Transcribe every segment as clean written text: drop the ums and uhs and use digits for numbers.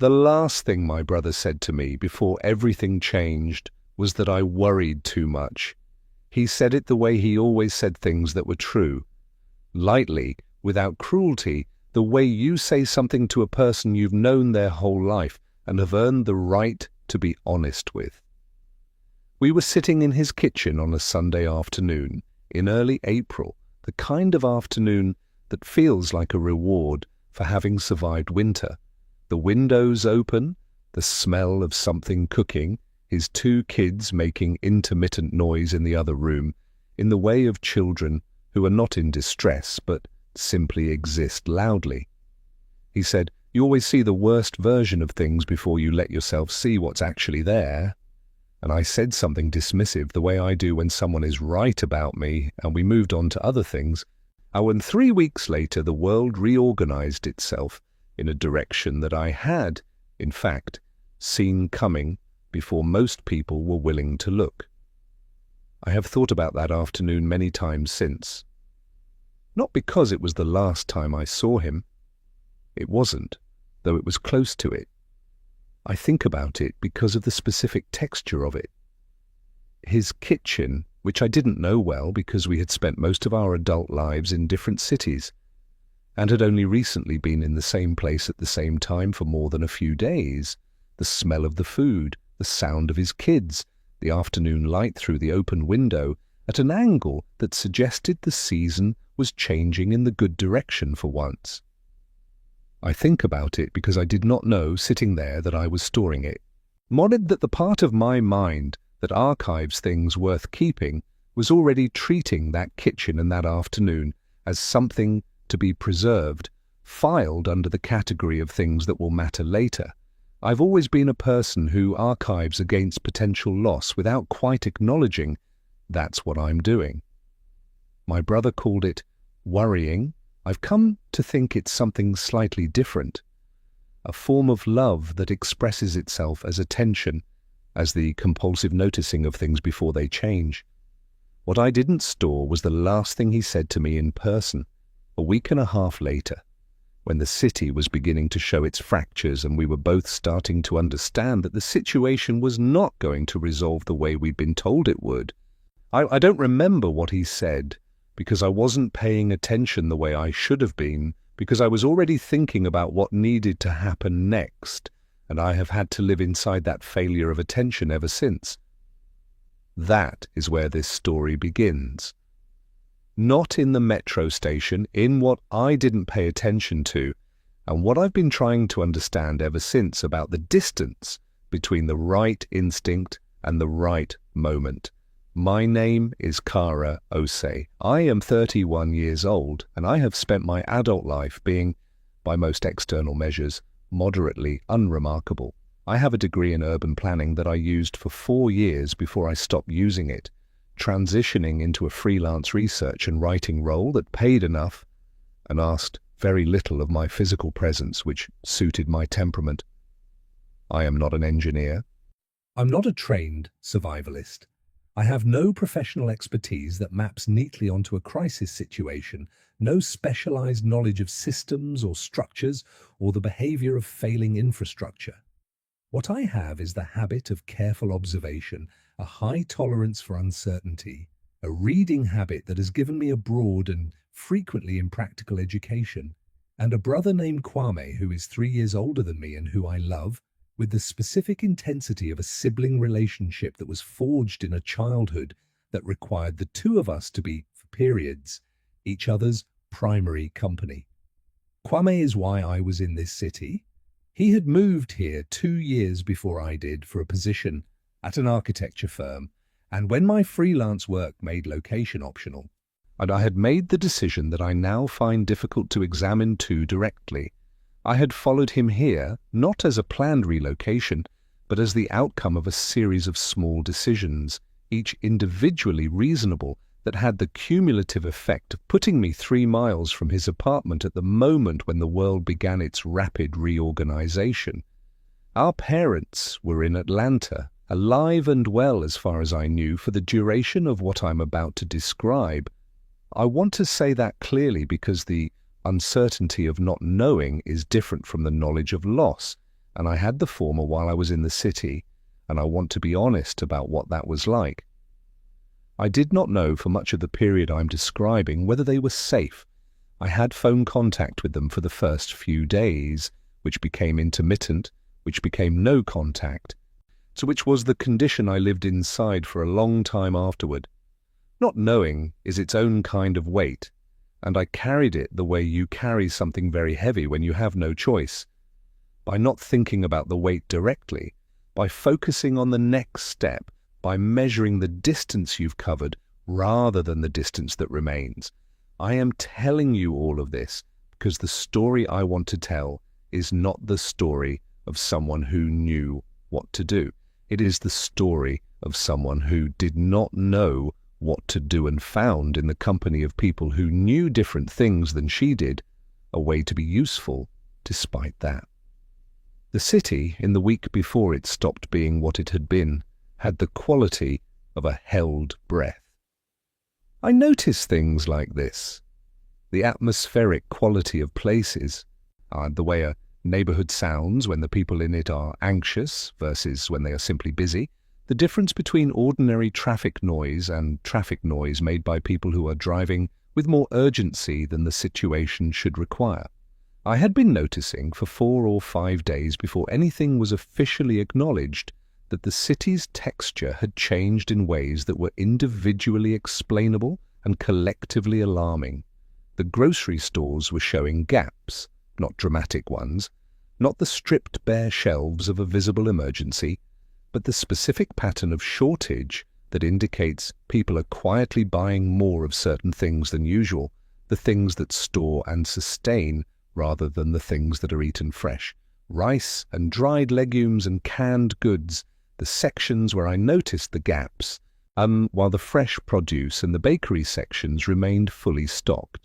The last thing my brother said to me before everything changed was that I worried too much. He said it the way he always said things that were true. Lightly, without cruelty, the way you say something to a person you've known their whole life and have earned the right to be honest with. We were sitting in his kitchen on a Sunday afternoon, in early April, the kind of afternoon that feels like a reward for having survived winter. The windows open, the smell of something cooking, his two kids making intermittent noise in the other room, in the way of children who are not in distress but simply exist loudly. He said, "You always see the worst version of things before you let yourself see what's actually there." And I said something dismissive, the way I do when someone is right about me, and we moved on to other things. And when 3 weeks later the world reorganized itself in a direction that I had, in fact, seen coming before most people were willing to look. I have thought about that afternoon many times since. Not because it was the last time I saw him. It wasn't, though it was close to it. I think about it because of the specific texture of it. His kitchen, which I didn't know well because we had spent most of our adult lives in different cities, and had only recently been in the same place at the same time for more than a few days. The smell of the food, the sound of his kids, the afternoon light through the open window, at an angle that suggested the season was changing in the good direction for once. I think about it because I did not know, sitting there, that I was storing it. Modded that the part of my mind that archives things worth keeping was already treating that kitchen and that afternoon as something to be preserved, filed under the category of things that will matter later. I've always been a person who archives against potential loss without quite acknowledging that's what I'm doing. My brother called it worrying. I've come to think it's something slightly different, a form of love that expresses itself as attention, as the compulsive noticing of things before they change. What I didn't store was the last thing he said to me in person, a week and a half later, when the city was beginning to show its fractures and we were both starting to understand that the situation was not going to resolve the way we'd been told it would. I don't remember what he said, because I wasn't paying attention the way I should have been, because I was already thinking about what needed to happen next, and I have had to live inside that failure of attention ever since. That is where this story begins. Not in the metro station, in what I didn't pay attention to, and what I've been trying to understand ever since about the distance between the right instinct and the right moment. My name is Kara Osei. I am 31 years old, and I have spent my adult life being, by most external measures, moderately unremarkable. I have a degree in urban planning that I used for 4 years before I stopped using it, transitioning into a freelance research and writing role that paid enough and asked very little of my physical presence, which suited my temperament. I am not an engineer. I'm not a trained survivalist. I have no professional expertise that maps neatly onto a crisis situation, no specialized knowledge of systems or structures or the behavior of failing infrastructure. What I have is the habit of careful observation, a high tolerance for uncertainty, a reading habit that has given me a broad and frequently impractical education, and a brother named Kwame who is 3 years older than me and who I love, with the specific intensity of a sibling relationship that was forged in a childhood that required the two of us to be, for periods, each other's primary company. Kwame is why I was in this city. He had moved here 2 years before I did for a position at an architecture firm, and when my freelance work made location optional, and I had made the decision that I now find difficult to examine too directly, I had followed him here, not as a planned relocation, but as the outcome of a series of small decisions, each individually reasonable, that had the cumulative effect of putting me 3 miles from his apartment at the moment when the world began its rapid reorganization. Our parents were in Atlanta, alive and well as far as I knew for the duration of what I'm about to describe. I want to say that clearly because the uncertainty of not knowing is different from the knowledge of loss, and I had the former while I was in the city, and I want to be honest about what that was like. I did not know for much of the period I'm describing whether they were safe. I had phone contact with them for the first few days, which became intermittent, which became no contact, so which was the condition I lived inside for a long time afterward. Not knowing is its own kind of weight, and I carried it the way you carry something very heavy when you have no choice. By not thinking about the weight directly, by focusing on the next step, by measuring the distance you've covered rather than the distance that remains. I am telling you all of this because the story I want to tell is not the story of someone who knew what to do. It is the story of someone who did not know what to do and found in the company of people who knew different things than she did a way to be useful despite that. The city, in the week before it stopped being what it had been, had the quality of a held breath. I notice things like this. The atmospheric quality of places, the way a neighborhood sounds when the people in it are anxious versus when they are simply busy, the difference between ordinary traffic noise and traffic noise made by people who are driving with more urgency than the situation should require. I had been noticing for 4 or 5 days before anything was officially acknowledged that the city's texture had changed in ways that were individually explainable and collectively alarming. The grocery stores were showing gaps, not dramatic ones, not the stripped bare shelves of a visible emergency, but the specific pattern of shortage that indicates people are quietly buying more of certain things than usual, the things that store and sustain rather than the things that are eaten fresh. Rice and dried legumes and canned goods, the sections where I noticed the gaps, while the fresh produce and the bakery sections remained fully stocked.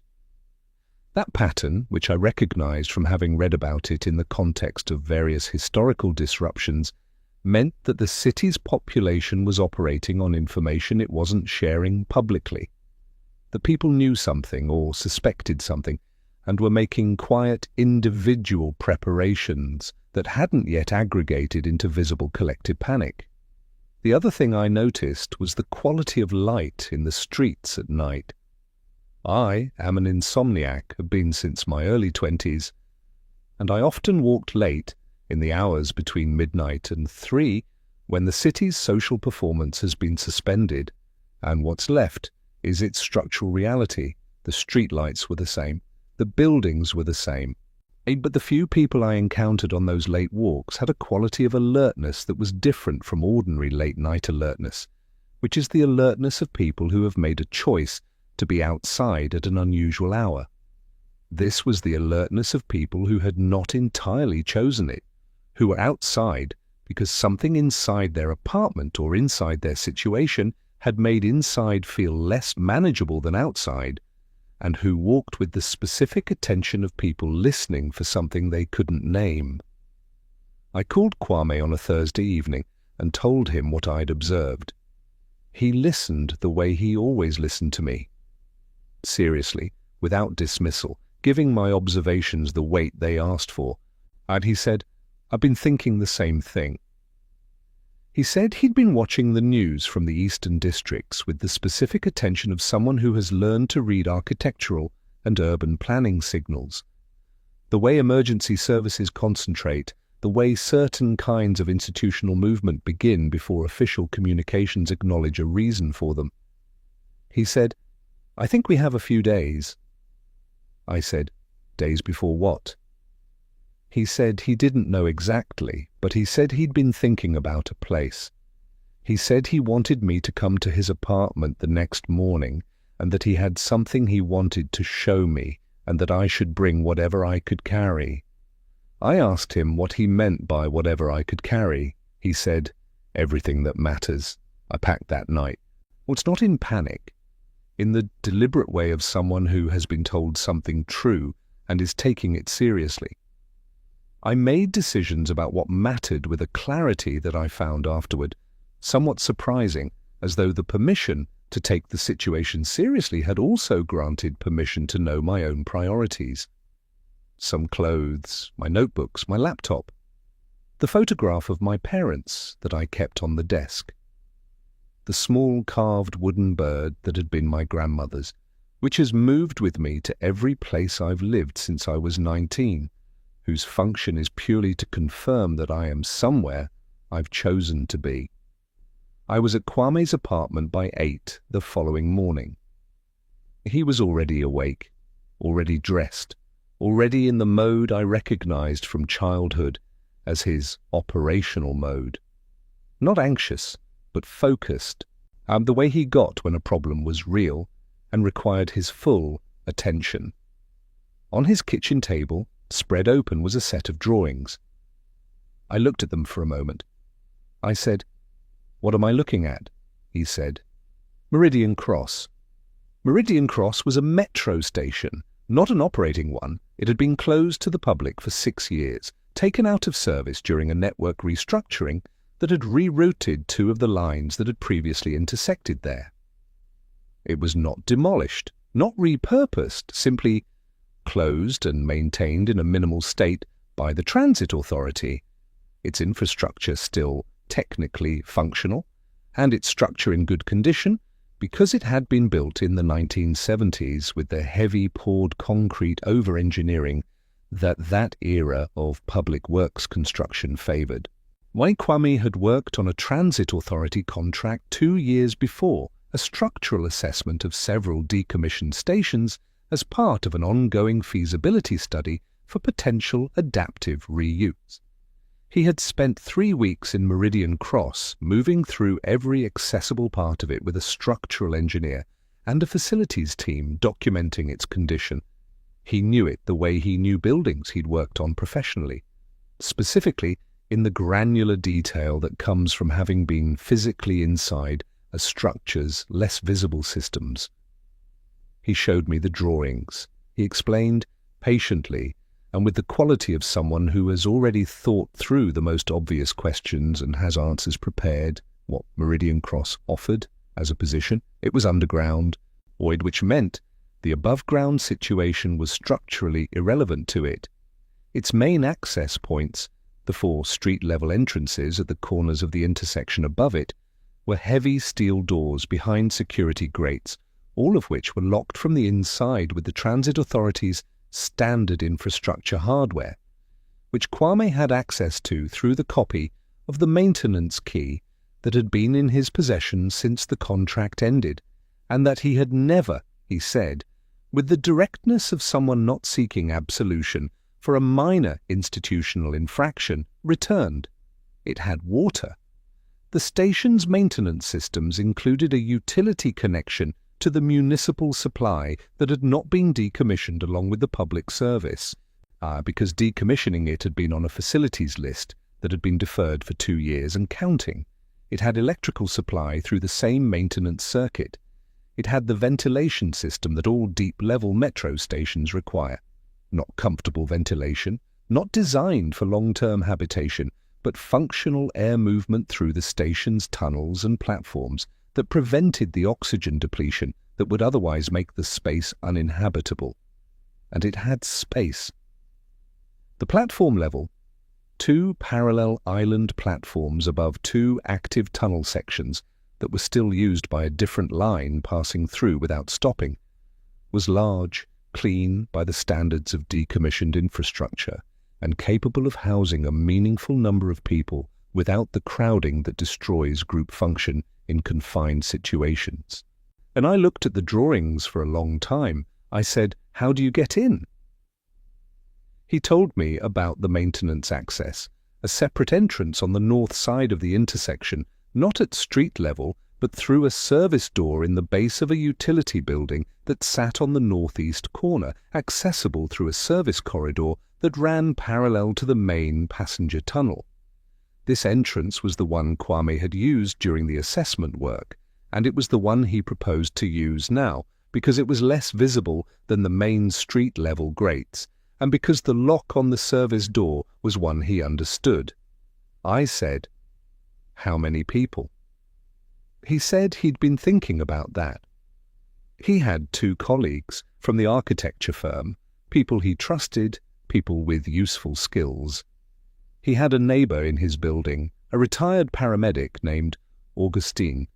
That pattern, which I recognized from having read about it in the context of various historical disruptions, meant that the city's population was operating on information it wasn't sharing publicly. That people knew something or suspected something and were making quiet individual preparations that hadn't yet aggregated into visible collective panic. The other thing I noticed was the quality of light in the streets at night. I am an insomniac, have been since my early 20s, and I often walked late in the hours between midnight and 3 when the city's social performance has been suspended, and what's left is its structural reality. The streetlights were the same, the buildings were the same, but the few people I encountered on those late walks had a quality of alertness that was different from ordinary late-night alertness, which is the alertness of people who have made a choice to be outside at an unusual hour. This was the alertness of people who had not entirely chosen it, who were outside because something inside their apartment or inside their situation had made inside feel less manageable than outside, and who walked with the specific attention of people listening for something they couldn't name. I called Kwame on a Thursday evening and told him what I'd observed. He listened the way he always listened to me. Seriously, without dismissal, giving my observations the weight they asked for, and he said, "I've been thinking the same thing." He said he'd been watching the news from the eastern districts with the specific attention of someone who has learned to read architectural and urban planning signals. The way emergency services concentrate, the way certain kinds of institutional movement begin before official communications acknowledge a reason for them. He said, "I think we have a few days." I said, "Days before what?" He said he didn't know exactly, but he said he'd been thinking about a place. He said he wanted me to come to his apartment the next morning and that he had something he wanted to show me and that I should bring whatever I could carry. I asked him what he meant by whatever I could carry. He said, "Everything that matters." I packed that night. Well, it's not in panic, in the deliberate way of someone who has been told something true and is taking it seriously. I made decisions about what mattered with a clarity that I found afterward somewhat surprising, as though the permission to take the situation seriously had also granted permission to know my own priorities. Some clothes, my notebooks, my laptop. the photograph of my parents that I kept on the desk, the small carved wooden bird that had been my grandmother's, which has moved with me to every place I've lived since I was 19, whose function is purely to confirm that I am somewhere I've chosen to be. I was at Kwame's apartment by 8 the following morning. He was already awake, already dressed, already in the mode I recognized from childhood as his operational mode. Not anxious, but focused, the way he got when a problem was real and required his full attention. On his kitchen table, spread open, was a set of drawings. I looked at them for a moment. I said, "What am I looking at?" He said, "Meridian Cross." Meridian Cross was a metro station, not an operating one. It had been closed to the public for 6 years, taken out of service during a network restructuring that had rerouted 2 of the lines that had previously intersected there. It was not demolished, not repurposed, simply closed and maintained in a minimal state by the Transit Authority, its infrastructure still technically functional, and its structure in good condition, because it had been built in the 1970s with the heavy poured concrete over-engineering that era of public works construction favoured. Kwame had worked on a Transit Authority contract 2 years before, a structural assessment of several decommissioned stations as part of an ongoing feasibility study for potential adaptive reuse. He had spent 3 weeks in Meridian Cross, moving through every accessible part of it with a structural engineer and a facilities team documenting its condition. He knew it the way he knew buildings he'd worked on professionally, specifically in the granular detail that comes from having been physically inside a structure's less visible systems. He showed me the drawings. He explained patiently and with the quality of someone who has already thought through the most obvious questions and has answers prepared, what Meridian Cross offered as a position. It was underground, which meant the above-ground situation was structurally irrelevant to it. Its main access points, the 4 street-level entrances at the corners of the intersection above it, were heavy steel doors behind security grates, all of which were locked from the inside with the Transit Authority's standard infrastructure hardware, which Kwame had access to through the copy of the maintenance key that had been in his possession since the contract ended, and that he had never, he said, with the directness of someone not seeking absolution for a minor institutional infraction, returned. It had water. The station's maintenance systems included a utility connection to the municipal supply that had not been decommissioned along with the public service, because decommissioning it had been on a facilities list that had been deferred for 2 years and counting. It had electrical supply through the same maintenance circuit. It had the ventilation system that all deep-level metro stations require. Not comfortable ventilation, not designed for long-term habitation, but functional air movement through the station's tunnels and platforms that prevented the oxygen depletion that would otherwise make the space uninhabitable. And it had space. The platform level, 2 parallel island platforms above 2 active tunnel sections that were still used by a different line passing through without stopping, was large, clean by the standards of decommissioned infrastructure, and capable of housing a meaningful number of people without the crowding that destroys group function in confined situations. And I looked at the drawings for a long time. I said, "How do you get in?" He told me about the maintenance access, a separate entrance on the north side of the intersection, not at street level, but through a service door in the base of a utility building that sat on the northeast corner, accessible through a service corridor that ran parallel to the main passenger tunnel. This entrance was the one Kwame had used during the assessment work, and it was the one he proposed to use now, because it was less visible than the main street-level grates, and because the lock on the service door was one he understood. I said, "How many people?" He said he'd been thinking about that. He had 2 colleagues from the architecture firm, people he trusted, people with useful skills. He had a neighbor in his building, a retired paramedic named Augustine,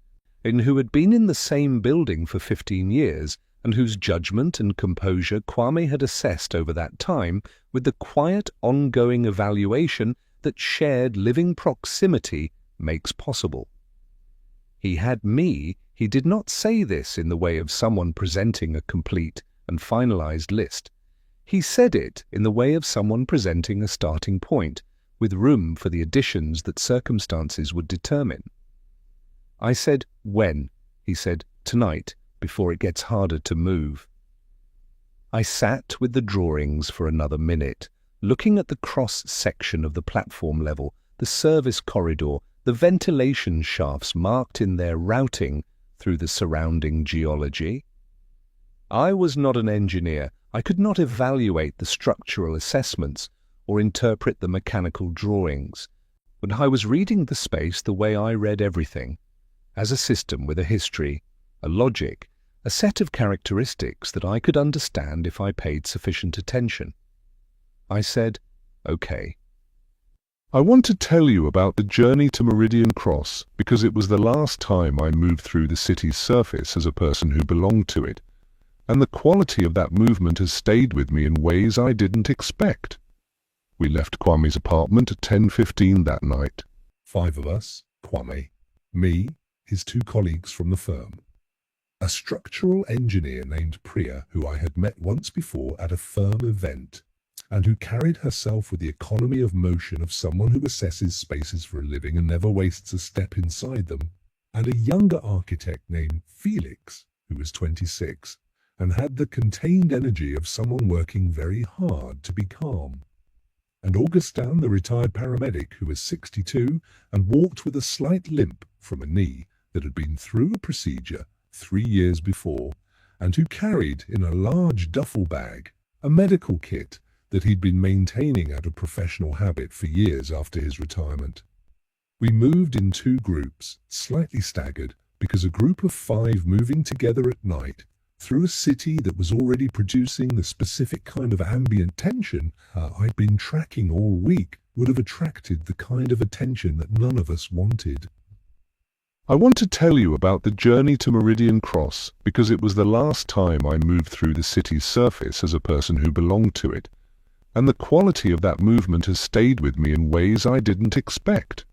and who had been in the same building for 15 years and whose judgment and composure Kwame had assessed over that time with the quiet, ongoing evaluation that shared living proximity makes possible. He had me. He did not say this in the way of someone presenting a complete and finalized list. He said it in the way of someone presenting a starting point, with room for the additions that circumstances would determine. I said, "When?" He said, "Tonight, before it gets harder to move." I sat with the drawings for another minute, looking at the cross-section of the platform level, the service corridor, the ventilation shafts marked in their routing through the surrounding geology. I was not an engineer. I could not evaluate the structural assessments or interpret the mechanical drawings, but I was reading the space the way I read everything, as a system with a history, a logic, a set of characteristics that I could understand if I paid sufficient attention. I said, "Okay." I want to tell you about the journey to Meridian Cross because it was the last time I moved through the city's surface as a person who belonged to it, and the quality of that movement has stayed with me in ways I didn't expect. We left Kwame's apartment at 10:15 that night. 5 of us, Kwame, me, his 2 colleagues from the firm, a structural engineer named Priya who I had met once before at a firm event, and who carried herself with the economy of motion of someone who assesses spaces for a living and never wastes a step inside them, and a younger architect named Felix, who was 26, and had the contained energy of someone working very hard to be calm, and Augustin, the retired paramedic, who was 62 and walked with a slight limp from a knee that had been through a procedure 3 years before, and who carried in a large duffel bag a medical kit that he'd been maintaining out of professional habit for years after his retirement. We moved in 2 groups, slightly staggered, because a group of 5 moving together at night through a city that was already producing the specific kind of ambient tension I'd been tracking all week would have attracted the kind of attention that none of us wanted. I want to tell you about the journey to Meridian Cross because it was the last time I moved through the city's surface as a person who belonged to it, and the quality of that movement has stayed with me in ways I didn't expect.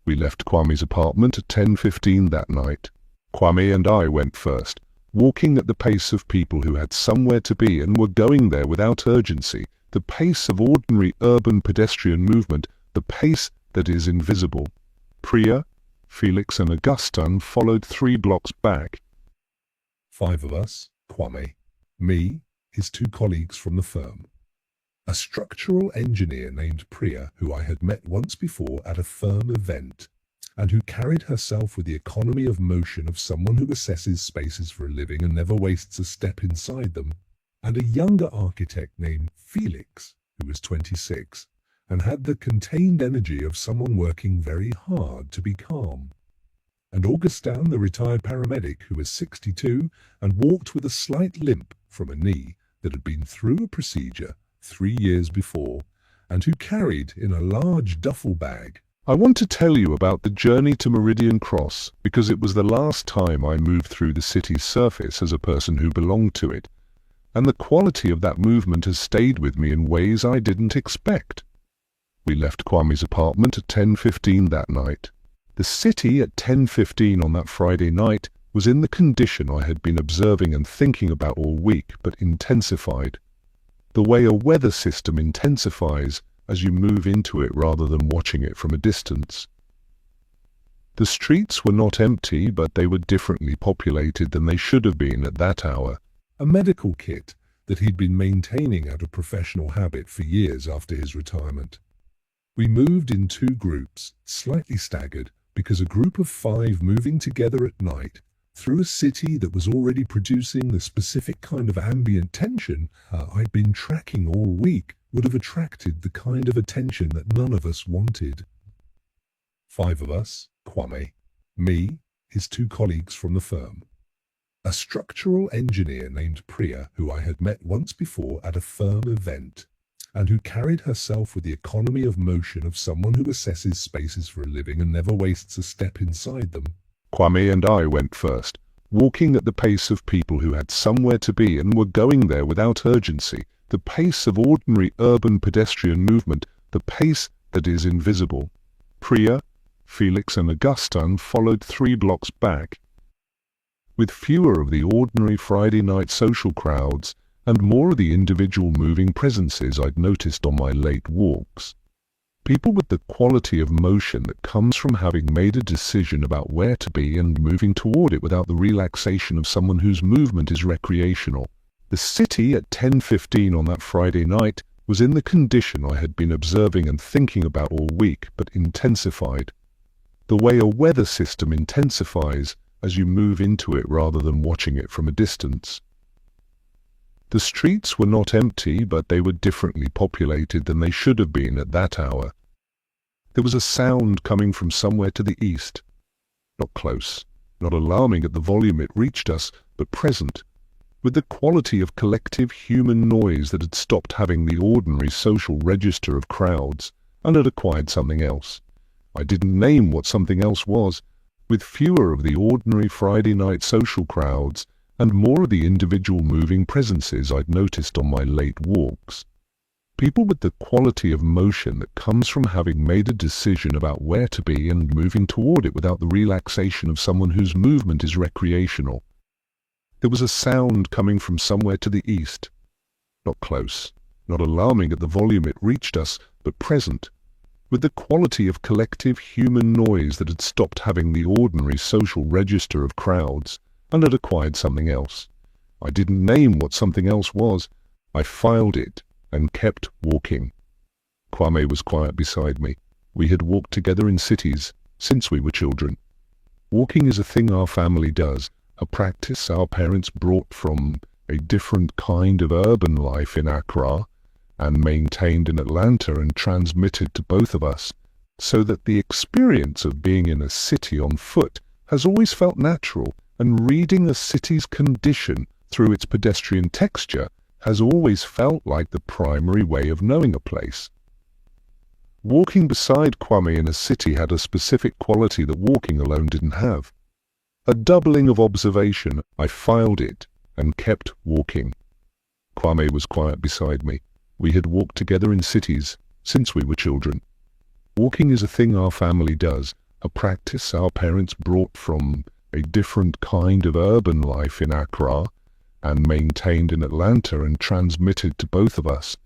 We left Kwame's apartment at 10:15 that night. Kwame and I went first, walking at the pace of people who had somewhere to be and were going there without urgency, the pace of ordinary urban pedestrian movement, the pace that is invisible. Priya, Felix and Augustin followed 3 blocks back. 5 of us, Kwame, me, his 2 colleagues from the firm, a structural engineer named Priya who I had met once before at a firm event, and who carried herself with the economy of motion of someone who assesses spaces for a living and never wastes a step inside them, and a younger architect named Felix, who was 26, and had the contained energy of someone working very hard to be calm, and Augustin, the retired paramedic, who was 62 and walked with a slight limp from a knee that had been through a procedure 3 years before, and who carried in a large duffel bag. I want to tell you about the journey to Meridian Cross because it was the last time I moved through the city's surface as a person who belonged to it, and the quality of that movement has stayed with me in ways I didn't expect. We left Kwame's apartment at 10:15 that night. The city at 10:15 on that Friday night was in the condition I had been observing and thinking about all week, but intensified. The way a weather system intensifies as you move into it rather than watching it from a distance. The streets were not empty, but they were differently populated than they should have been at that hour. A medical kit that he'd been maintaining out of professional habit for years after his retirement. We moved in 2 groups, slightly staggered, because a group of 5 moving together at night through a city that was already producing the specific kind of ambient tension I'd been tracking all week would have attracted the kind of attention that none of us wanted. 5 of us, Kwame, me, his 2 colleagues from the firm, a structural engineer named Priya who I had met once before at a firm event, and who carried herself with the economy of motion of someone who assesses spaces for a living and never wastes a step inside them. Kwame and I went first, walking at the pace of people who had somewhere to be and were going there without urgency, the pace of ordinary urban pedestrian movement, the pace that is invisible. Priya, Felix and Augustine followed 3 blocks back, with fewer of the ordinary Friday night social crowds and more of the individual moving presences I'd noticed on my late walks. People with the quality of motion that comes from having made a decision about where to be and moving toward it without the relaxation of someone whose movement is recreational. The city at 10:15 on that Friday night was in the condition I had been observing and thinking about all week, but intensified. The way a weather system intensifies as you move into it rather than watching it from a distance. The streets were not empty, but they were differently populated than they should have been at that hour. There was a sound coming from somewhere to the east. Not close, not alarming at the volume it reached us, but present, with the quality of collective human noise that had stopped having the ordinary social register of crowds and had acquired something else. I didn't name what something else was, with fewer of the ordinary Friday night social crowds and more of the individual moving presences I'd noticed on my late walks. People with the quality of motion that comes from having made a decision about where to be and moving toward it without the relaxation of someone whose movement is recreational. There was a sound coming from somewhere to the east. Not close, not alarming at the volume it reached us, but present, with the quality of collective human noise that had stopped having the ordinary social register of crowds and had acquired something else. I didn't name what something else was. I filed it and kept walking. Kwame was quiet beside me. We had walked together in cities since we were children. Walking is a thing our family does, a practice our parents brought from a different kind of urban life in Accra and maintained in Atlanta and transmitted to both of us, so that the experience of being in a city on foot has always felt natural, and reading a city's condition through its pedestrian texture has always felt like the primary way of knowing a place. Walking beside Kwame in a city had a specific quality that walking alone didn't have. A doubling of observation. I filed it and kept walking. Kwame was quiet beside me. We had walked together in cities since we were children. Walking is a thing our family does, a practice our parents brought from a different kind of urban life in Accra and maintained in Atlanta and transmitted to both of us.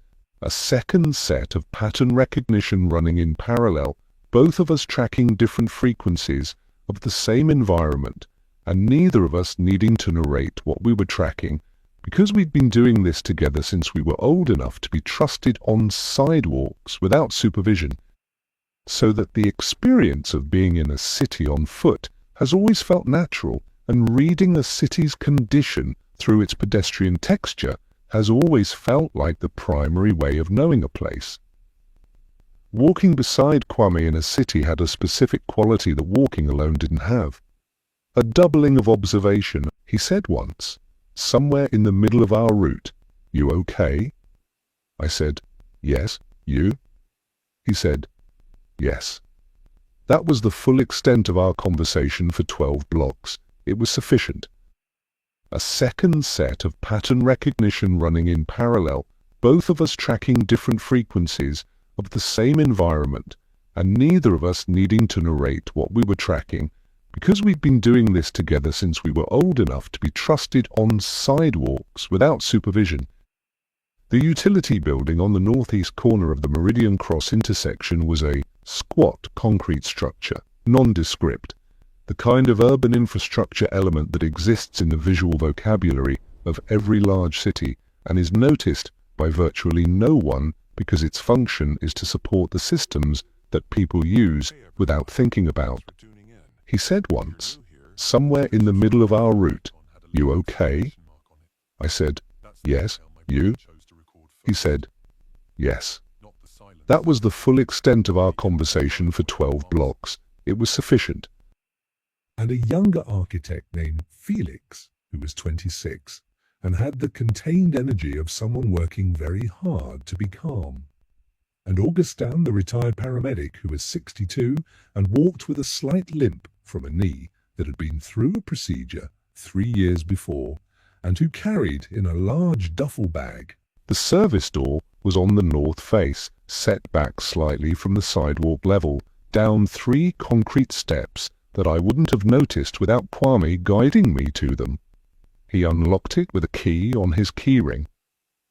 A second set of pattern recognition running in parallel, both of us tracking different frequencies of the same environment, and neither of us needing to narrate what we were tracking, because we'd been doing this together since we were old enough to be trusted on sidewalks without supervision, so that the experience of being in a city on foot has always felt natural, and reading a city's condition through its pedestrian texture has always felt like the primary way of knowing a place. Walking beside Kwame in a city had a specific quality that walking alone didn't have. A doubling of observation. He said once, somewhere in the middle of our route, "You okay?" I said, "Yes, you?" He said, "Yes." That was the full extent of our conversation for 12 blocks. It was sufficient. A second set of pattern recognition running in parallel, both of us tracking different frequencies of the same environment, and neither of us needing to narrate what we were tracking, because we'd been doing this together since we were old enough to be trusted on sidewalks without supervision. The utility building on the northeast corner of the Meridian Cross intersection was a squat concrete structure, nondescript, the kind of urban infrastructure element that exists in the visual vocabulary of every large city and is noticed by virtually no one because its function is to support the systems that people use without thinking about. He said once, somewhere in the middle of our route, "You okay?" I said, "Yes, you?" He said, "Yes." That was the full extent of our conversation for 12 blocks. It was sufficient. And a younger architect named Felix, who was 26, and had the contained energy of someone working very hard to be calm. And Augustin, the retired paramedic who was 62 and walked with a slight limp from a knee that had been through a procedure 3 years before, and who carried in a large duffel bag. The service door was on the north face, set back slightly from the sidewalk level, down 3 concrete steps that I wouldn't have noticed without Kwame guiding me to them. He unlocked it with a key on his keyring.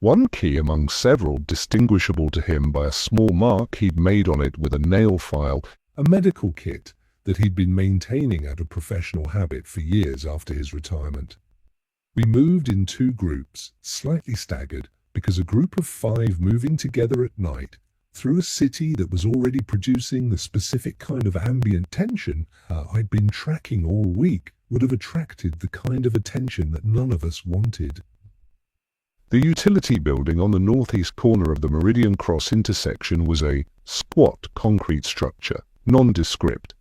One key among several distinguishable to him by a small mark he'd made on it with a nail file, a medical kit that he'd been maintaining out of professional habit for years after his retirement. We moved in 2 groups, slightly staggered, because a group of 5 moving together at night through a city that was already producing the specific kind of ambient tension I'd been tracking all week would have attracted the kind of attention that none of us wanted. The utility building on the northeast corner of the Meridian Cross intersection was a squat concrete structure, nondescript,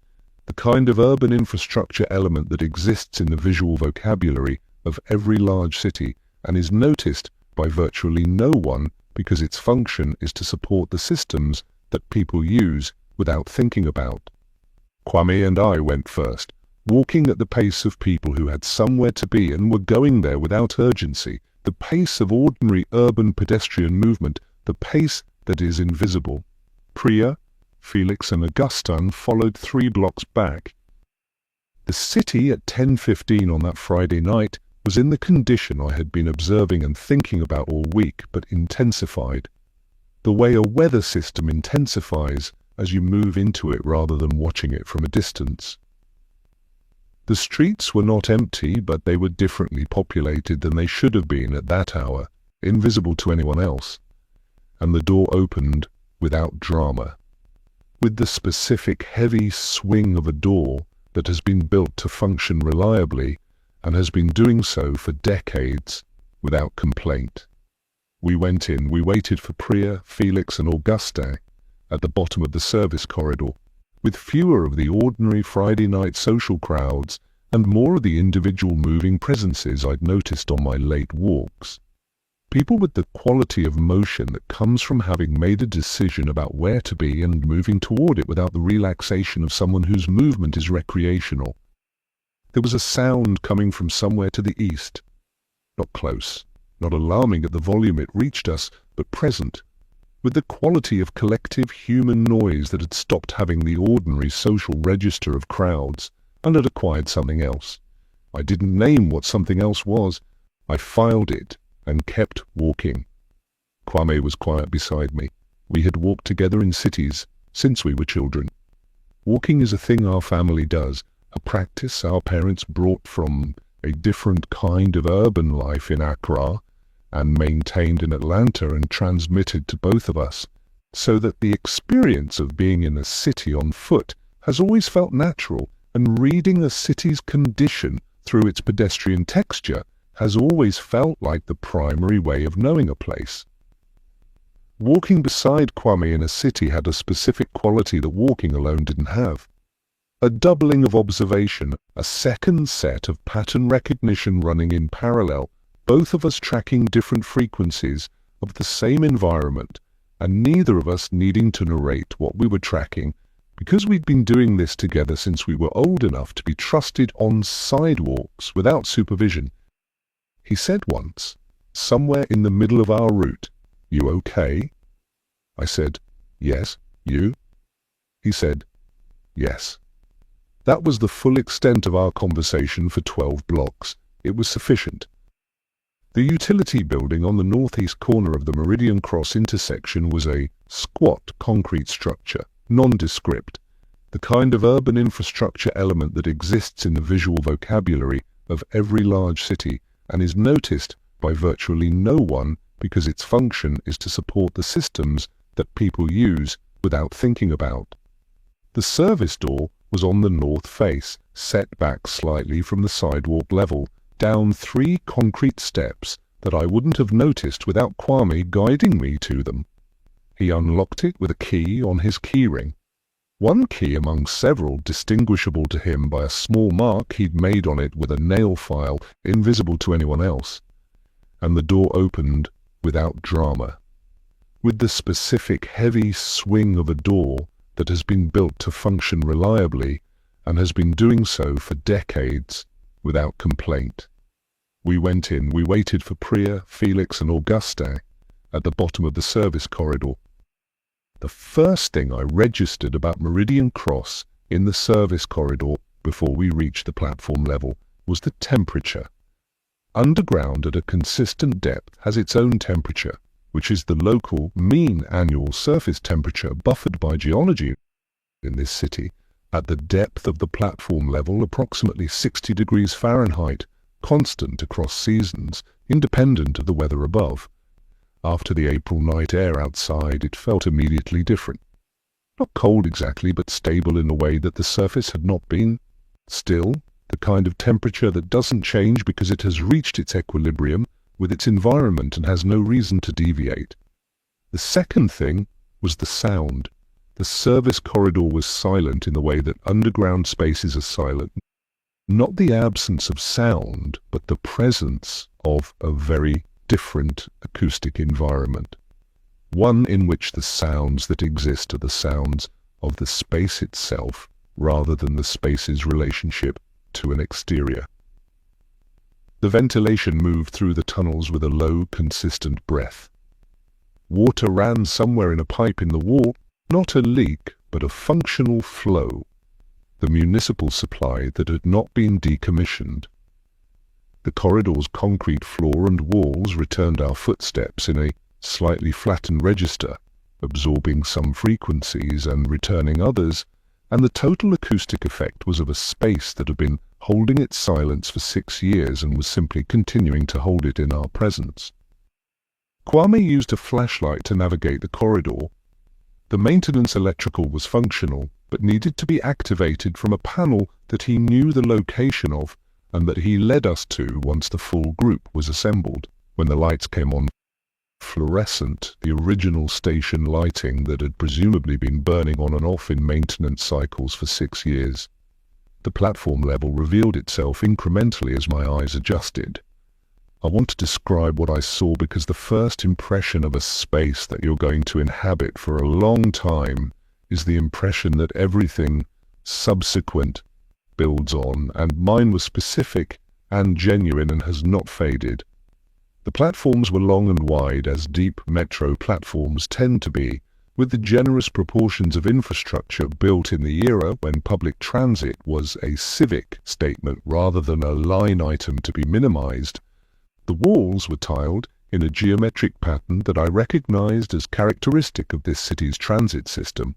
the kind of urban infrastructure element that exists in the visual vocabulary of every large city and is noticed by virtually no one because its function is to support the systems that people use without thinking about. Kwame and I went first, walking at the pace of people who had somewhere to be and were going there without urgency, the pace of ordinary urban pedestrian movement, the pace that is invisible. Priya, Felix and Augustin followed 3 blocks back. The city at 10:15 on that Friday night was in the condition I had been observing and thinking about all week, but intensified. The way a weather system intensifies as you move into it rather than watching it from a distance. The streets were not empty, but they were differently populated than they should have been at that hour, invisible to anyone else. And the door opened without drama, with the specific heavy swing of a door that has been built to function reliably and has been doing so for decades without complaint. We went in, we waited for Priya, Felix and Augustin at the bottom of the service corridor, with fewer of the ordinary Friday night social crowds and more of the individual moving presences I'd noticed on my late walks. People with the quality of motion that comes from having made a decision about where to be and moving toward it without the relaxation of someone whose movement is recreational. There was a sound coming from somewhere to the east. Not close, not alarming at the volume it reached us, but present, with the quality of collective human noise that had stopped having the ordinary social register of crowds and had acquired something else. I didn't name what something else was. I filed it and kept walking. Kwame was quiet beside me. We had walked together in cities since we were children. Walking is a thing our family does, a practice our parents brought from a different kind of urban life in Accra and maintained in Atlanta and transmitted to both of us, so that the experience of being in a city on foot has always felt natural, and reading a city's condition through its pedestrian texture has always felt like the primary way of knowing a place. Walking beside Kwame in a city had a specific quality that walking alone didn't have. A doubling of observation, a second set of pattern recognition running in parallel, both of us tracking different frequencies of the same environment, and neither of us needing to narrate what we were tracking, because we'd been doing this together since we were old enough to be trusted on sidewalks without supervision. He said once, somewhere in the middle of our route, "You okay?" I said, "Yes, you?" He said, "Yes." That was the full extent of our conversation for 12 blocks. It was sufficient. The utility building on the northeast corner of the Meridian Cross intersection was a squat concrete structure, nondescript, the kind of urban infrastructure element that exists in the visual vocabulary of every large city and is noticed by virtually no one because its function is to support the systems that people use without thinking about. The service door was on the north face, set back slightly from the sidewalk level, down 3 concrete steps that I wouldn't have noticed without Kwame guiding me to them. He unlocked it with a key on his keyring. One key among several distinguishable to him by a small mark he'd made on it with a nail file, invisible to anyone else. and the door opened without drama, with the specific heavy swing of a door that has been built to function reliably and has been doing so for decades without complaint. We went in, we waited for Priya, Felix and Auguste at the bottom of the service corridor. The first thing I registered about Meridian Cross in the service corridor before we reached the platform level was the temperature. Underground at a consistent depth has its own temperature, which is the local mean annual surface temperature buffered by geology in this city, at the depth of the platform level approximately 60 degrees Fahrenheit, constant across seasons, independent of the weather above. After the April night air outside, it felt immediately different. Not cold exactly, but stable in a way that the surface had not been. Still, the kind of temperature that doesn't change because it has reached its equilibrium with its environment and has no reason to deviate. The second thing was the sound. The service corridor was silent in the way that underground spaces are silent. Not the absence of sound, but the presence of a very different acoustic environment. One in which the sounds that exist are the sounds of the space itself, rather than the space's relationship to an exterior. The ventilation moved through the tunnels with a low, consistent breath. Water ran somewhere in a pipe in the wall, not a leak, but a functional flow, the municipal supply that had not been decommissioned. The corridor's concrete floor and walls returned our footsteps in a slightly flattened register, absorbing some frequencies and returning others, and the total acoustic effect was of a space that had been holding its silence for 6 years and was simply continuing to hold it in our presence. Kwame used a flashlight to navigate the corridor. The maintenance electrical was functional, but needed to be activated from a panel that he knew the location of and that he led us to once the full group was assembled. When the lights came on, fluorescent, the original station lighting that had presumably been burning on and off in maintenance cycles for 6 years. The platform level revealed itself incrementally as my eyes adjusted. I want to describe what I saw because the first impression of a space that you're going to inhabit for a long time is the impression that everything subsequent builds on, and mine was specific and genuine and has not faded. The platforms were long and wide, as deep metro platforms tend to be, with the generous proportions of infrastructure built in the era when public transit was a civic statement rather than a line item to be minimized. The walls were tiled in a geometric pattern that I recognized as characteristic of this city's transit system.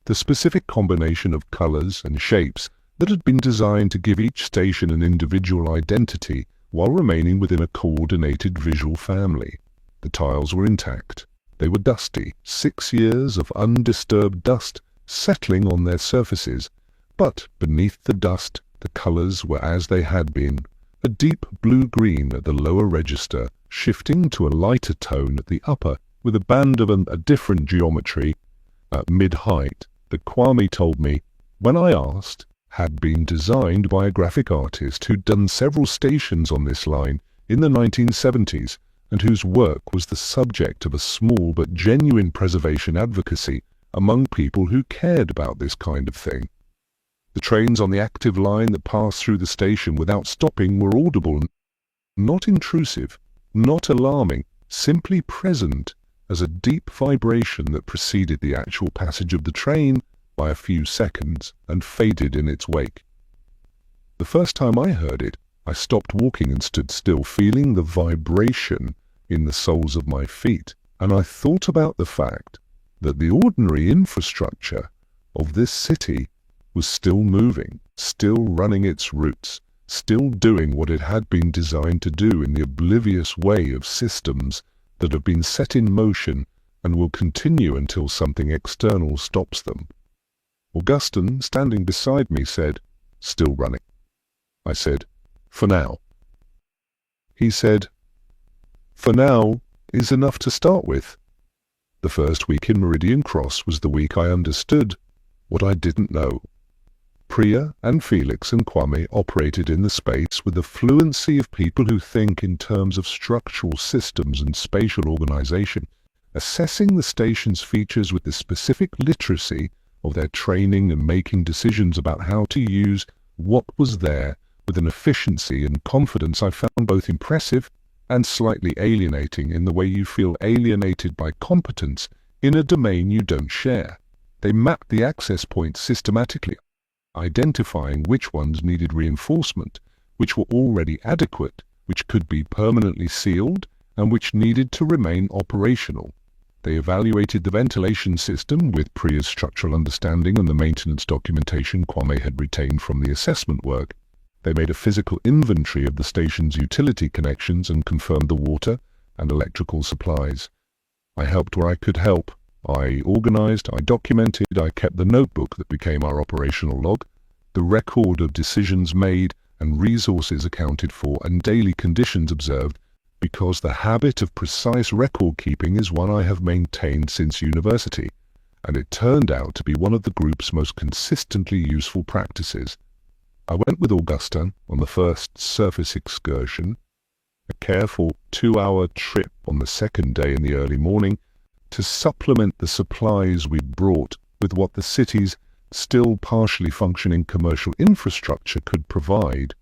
The specific combination of colors and shapes that had been designed to give each station an individual identity while remaining within a coordinated visual family. The tiles were intact. They were dusty, 6 years of undisturbed dust settling on their surfaces, but beneath the dust the colors were as they had been, a deep blue-green at the lower register, shifting to a lighter tone at the upper, with a band of a different geometry at mid-height that Kwame told me, when I asked, had been designed by a graphic artist who'd done several stations on this line in the 1970s and whose work was the subject of a small but genuine preservation advocacy among people who cared about this kind of thing. The trains on the active line that passed through the station without stopping were audible, not intrusive, not alarming, simply present as a deep vibration that preceded the actual passage of the train by a few seconds and faded in its wake. The first time I heard it, I stopped walking and stood still, feeling the vibration in the soles of my feet, and I thought about the fact that the ordinary infrastructure of this city was still moving, still running its routes, still doing what it had been designed to do in the oblivious way of systems that have been set in motion and will continue until something external stops them. Augustin, standing beside me, said, "Still running." I said, "For now." He said, "For now is enough to start with." The first week in Meridian Cross was the week I understood what I didn't know. Priya and Felix and Kwame operated in the space with the fluency of people who think in terms of structural systems and spatial organization, assessing the station's features with the specific literacy of their training and making decisions about how to use what was there with an efficiency and confidence I found both impressive and slightly alienating, in the way you feel alienated by competence in a domain you don't share. They mapped the access points systematically, identifying which ones needed reinforcement, which were already adequate, which could be permanently sealed, and which needed to remain operational. They evaluated the ventilation system with Priya's structural understanding and the maintenance documentation Kwame had retained from the assessment work. They made a physical inventory of the station's utility connections and confirmed the water and electrical supplies. I helped where I could help. I organized, I documented, I kept the notebook that became our operational log, the record of decisions made and resources accounted for and daily conditions observed, because the habit of precise record keeping is one I have maintained since university, and it turned out to be one of the group's most consistently useful practices. I went with Augustin on the first surface excursion, a careful 2-hour trip on the second day in the early morning, to supplement the supplies we'd brought with what the city's still partially functioning commercial infrastructure could provide,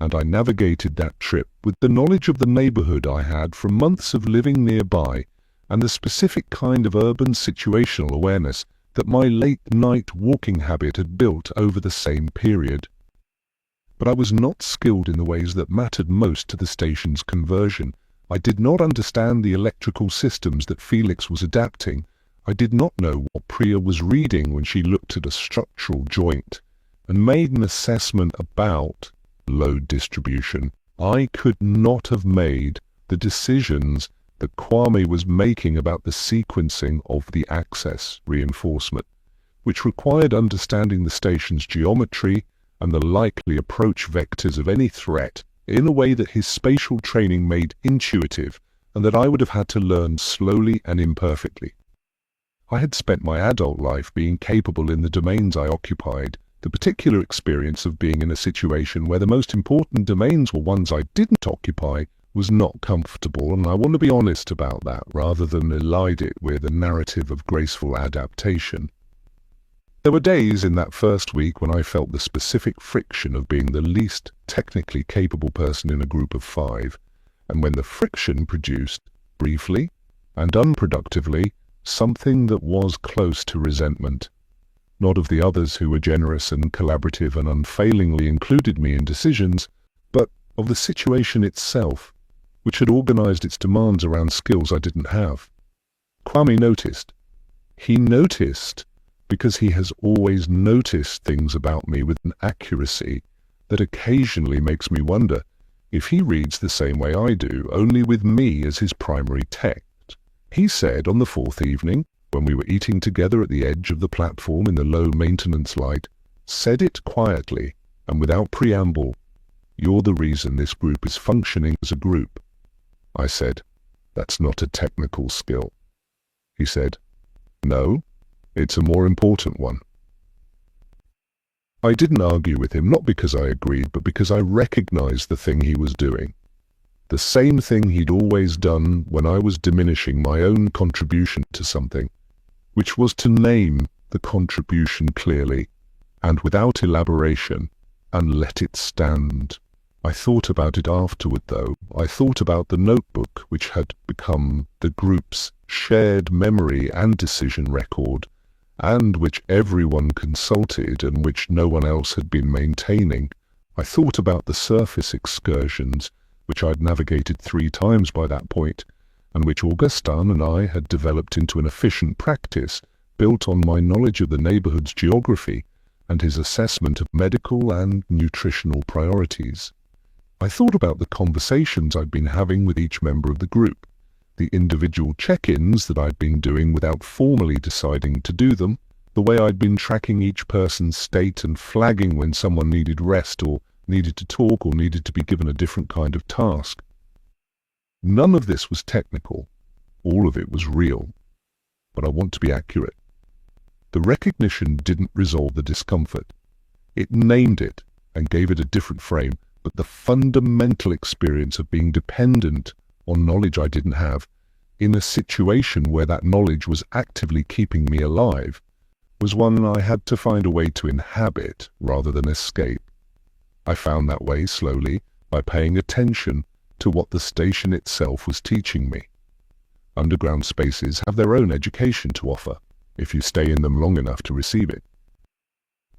and I navigated that trip with the knowledge of the neighborhood I had from months of living nearby and the specific kind of urban situational awareness that my late-night walking habit had built over the same period. But I was not skilled in the ways that mattered most to the station's conversion. I did not understand the electrical systems that Felix was adapting. I did not know what Priya was reading when she looked at a structural joint and made an assessment about load distribution. I could not have made the decisions that Kwame was making about the sequencing of the access reinforcement, which required understanding the station's geometry and the likely approach vectors of any threat in a way that his spatial training made intuitive and that I would have had to learn slowly and imperfectly. I had spent my adult life being capable in the domains I occupied. The particular experience of being in a situation where the most important domains were ones I didn't occupy was not comfortable, and I want to be honest about that rather than elide it with a narrative of graceful adaptation. There were days in that first week when I felt the specific friction of being the least technically capable person in a group of 5, and when the friction produced, briefly and unproductively, something that was close to resentment. Not of the others who were generous and collaborative and unfailingly included me in decisions, but of the situation itself, which had organized its demands around skills I didn't have. Kwame noticed. He noticed because he has always noticed things about me with an accuracy that occasionally makes me wonder if he reads the same way I do, only with me as his primary text. He said on the 4th evening, when we were eating together at the edge of the platform in the low-maintenance light, said it quietly and without preamble, "You're the reason this group is functioning as a group." I said, "That's not a technical skill." He said, "No, it's a more important one." I didn't argue with him, not because I agreed, but because I recognized the thing he was doing. The same thing he'd always done when I was diminishing my own contribution to something, which was to name the contribution clearly and without elaboration and let it stand. I thought about it afterward, though. I thought about the notebook which had become the group's shared memory and decision record, and which everyone consulted and which no one else had been maintaining. I thought about the surface excursions, which I'd navigated 3 times by that point, and which Augustin and I had developed into an efficient practice built on my knowledge of the neighborhood's geography and his assessment of medical and nutritional priorities. I thought about the conversations I'd been having with each member of the group, the individual check-ins that I'd been doing without formally deciding to do them, the way I'd been tracking each person's state and flagging when someone needed rest or needed to talk or needed to be given a different kind of task. None of this was technical. All of it was real. But I want to be accurate. The recognition didn't resolve the discomfort. It named it and gave it a different frame, but the fundamental experience of being dependent on knowledge I didn't have, in a situation where that knowledge was actively keeping me alive, was one I had to find a way to inhabit rather than escape. I found that way slowly by paying attention to what the station itself was teaching me. Underground spaces have their own education to offer, if you stay in them long enough to receive it.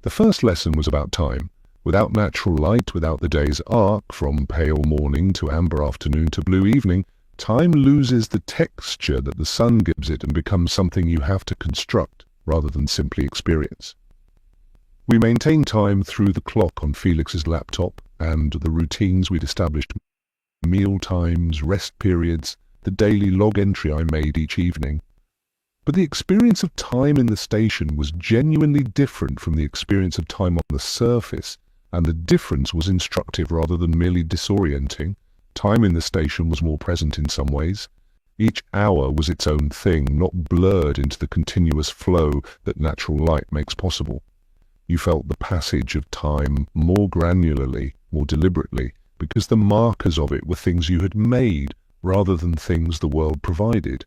The first lesson was about time. Without natural light, without the day's arc, from pale morning to amber afternoon to blue evening, time loses the texture that the sun gives it and becomes something you have to construct rather than simply experience. We maintained time through the clock on Felix's laptop and the routines we'd established: meal times, rest periods, the daily log entry I made each evening. But the experience of time in the station was genuinely different from the experience of time on the surface, and the difference was instructive rather than merely disorienting. Time in the station was more present in some ways. Each hour was its own thing, not blurred into the continuous flow that natural light makes possible. You felt the passage of time more granularly, more deliberately, because the markers of it were things you had made rather than things the world provided.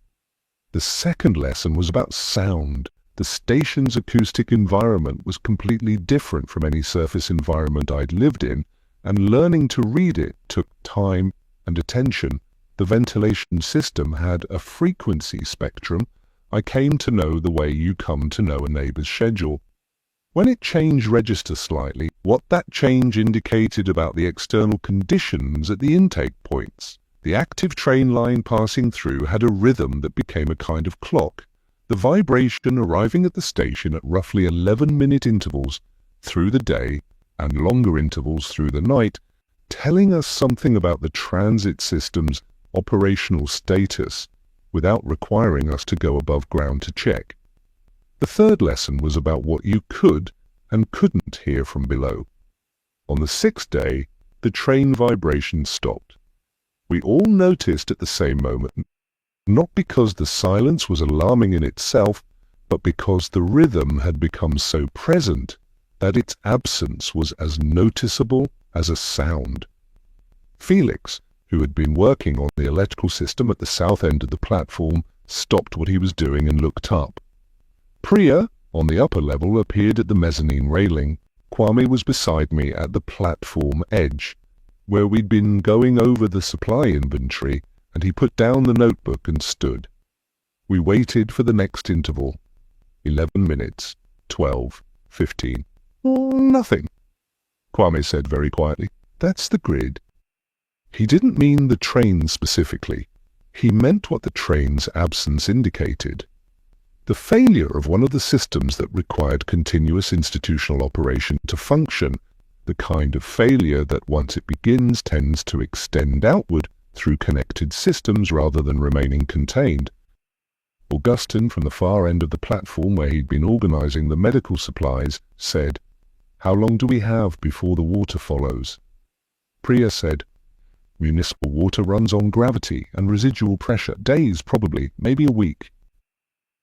The second lesson was about sound. The station's acoustic environment was completely different from any surface environment I'd lived in, and learning to read it took time and attention. The ventilation system had a frequency spectrum. I came to know the way you come to know a neighbor's schedule. When it changed register slightly, what that change indicated about the external conditions at the intake points. The active train line passing through had a rhythm that became a kind of clock, the vibration arriving at the station at roughly 11-minute intervals through the day and longer intervals through the night, telling us something about the transit system's operational status without requiring us to go above ground to check. The third lesson was about what you could and couldn't hear from below. On the sixth day, the train vibration stopped. We all noticed at the same moment, not because the silence was alarming in itself, but because the rhythm had become so present that its absence was as noticeable as a sound. Felix, who had been working on the electrical system at the south end of the platform, stopped what he was doing and looked up. Priya, on the upper level, appeared at the mezzanine railing. Kwame was beside me at the platform edge, where we'd been going over the supply inventory, and he put down the notebook and stood. We waited for the next interval. 11 minutes, 12, 15. Nothing. Kwame said very quietly, "That's the grid." He didn't mean the train specifically. He meant what the train's absence indicated. The failure of one of the systems that required continuous institutional operation to function, the kind of failure that once it begins tends to extend outward through connected systems rather than remaining contained. Augustine, from the far end of the platform where he'd been organizing the medical supplies, said, "How long do we have before the water follows?" Priya said, "Municipal water runs on gravity and residual pressure. Days, probably, maybe a week."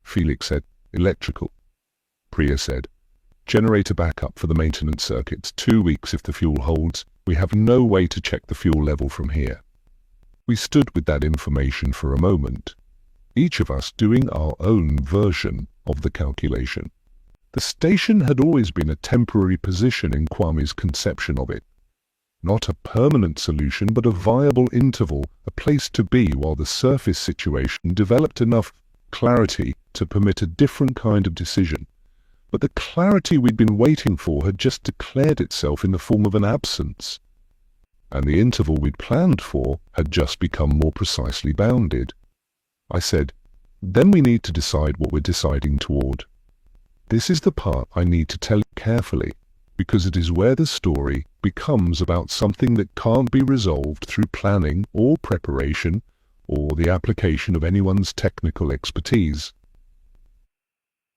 Felix said, "Electrical." Priya said, "Generator backup for the maintenance circuits, 2 weeks if the fuel holds. We have no way to check the fuel level from here." We stood with that information for a moment, each of us doing our own version of the calculation. The station had always been a temporary position in Kwame's conception of it. Not a permanent solution, but a viable interval, a place to be while the surface situation developed enough clarity to permit a different kind of decision. But the clarity we'd been waiting for had just declared itself in the form of an absence, and the interval we'd planned for had just become more precisely bounded. I said, "Then we need to decide what we're deciding toward. This is the part I need to tell you carefully, because it is where the story becomes about something that can't be resolved through planning or preparation or the application of anyone's technical expertise."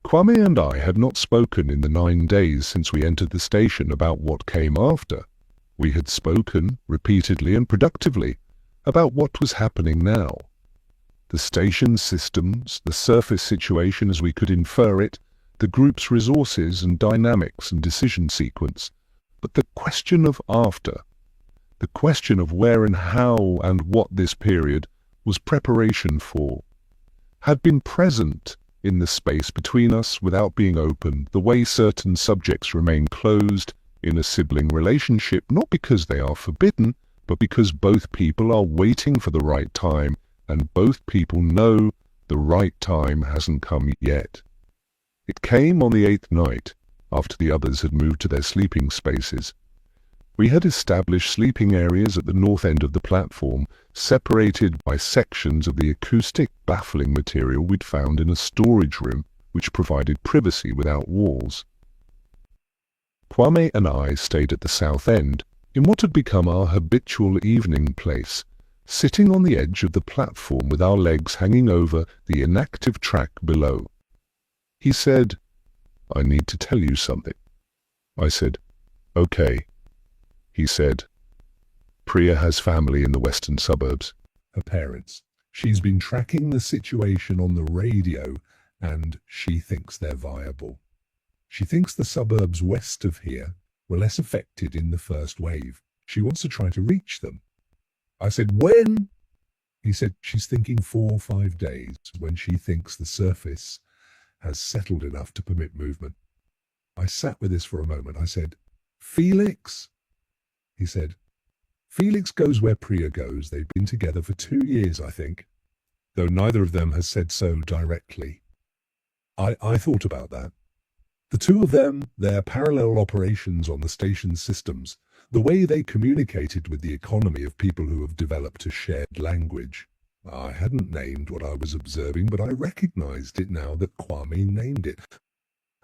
Kwame and I had not spoken in the 9 days since we entered the station about what came after. We had spoken, repeatedly and productively, about what was happening now. The station's systems, the surface situation as we could infer it, the group's resources and dynamics and decision sequence, But the question of after, the question of where and how and what this period was preparation for, had been present in the space between us without being opened, the way certain subjects remain closed in a sibling relationship, not because they are forbidden, but because both people are waiting for the right time, and both people know the right time hasn't come yet. It came on the 8th night, after the others had moved to their sleeping spaces. We had established sleeping areas at the north end of the platform, separated by sections of the acoustic baffling material we'd found in a storage room which provided privacy without walls. Kwame and I stayed at the south end, in what had become our habitual evening place, sitting on the edge of the platform with our legs hanging over the inactive track below. He said, "I need to tell you something." I said, "Okay." He said, "Priya has family in the western suburbs. Her parents. She's been tracking the situation on the radio, and she thinks they're viable. She thinks the suburbs west of here were less affected in the first wave. She wants to try to reach them." I said, "When?" He said, "She's thinking 4 or 5 days, when she thinks the surface has settled enough to permit movement." I sat with this for a moment. I said, "Felix?" He said, "Felix goes where Priya goes. They've been together for 2 years, I think, though neither of them has said so directly." I thought about that. The two of them, their parallel operations on the station's systems, the way they communicated with the economy of people who have developed a shared language. I hadn't named what I was observing, but I recognized it now that Kwame named it.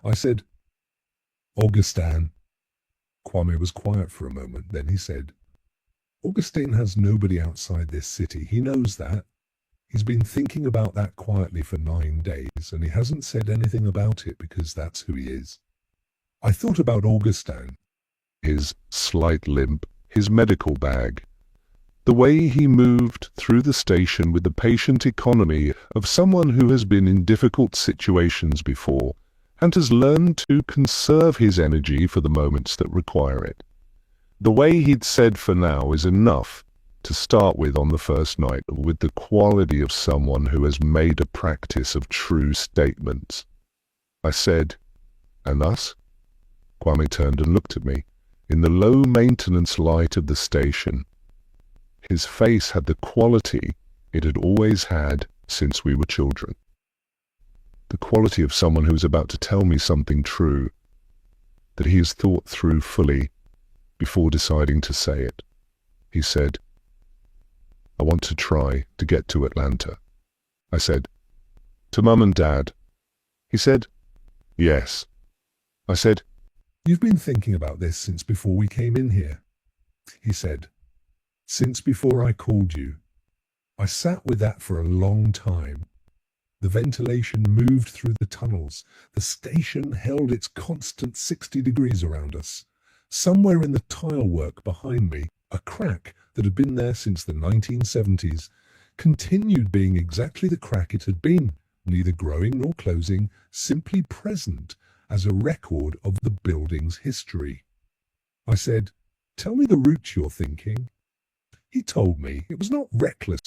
I said, "Augustine." Kwame was quiet for a moment. Then he said, "Augustine has nobody outside this city. He knows that. He's been thinking about that quietly for 9 days, and he hasn't said anything about it because that's who he is." I thought about Augustine, his slight limp, his medical bag, the way he moved through the station with the patient economy of someone who has been in difficult situations before and has learned to conserve his energy for the moments that require it. The way he'd said "for now" is enough to start with on the first night, with the quality of someone who has made a practice of true statements. I said, "And us?" Kwame turned and looked at me, in the low-maintenance light of the station. His face had the quality it had always had since we were children. The quality of someone who is about to tell me something true, that he has thought through fully before deciding to say it. He said, "I want to try to get to Atlanta." I said, "To Mum and Dad?" He said, "Yes." I said, "You've been thinking about this since before we came in here?" He said, "Since before I called you." I sat with that for a long time. The ventilation moved through the tunnels. The station held its constant 60 degrees around us. Somewhere in the tile work behind me, a crack that had been there since the 1970s continued being exactly the crack it had been, neither growing nor closing, simply present as a record of the building's history. I said, "Tell me the route you're thinking." He told me it was not reckless.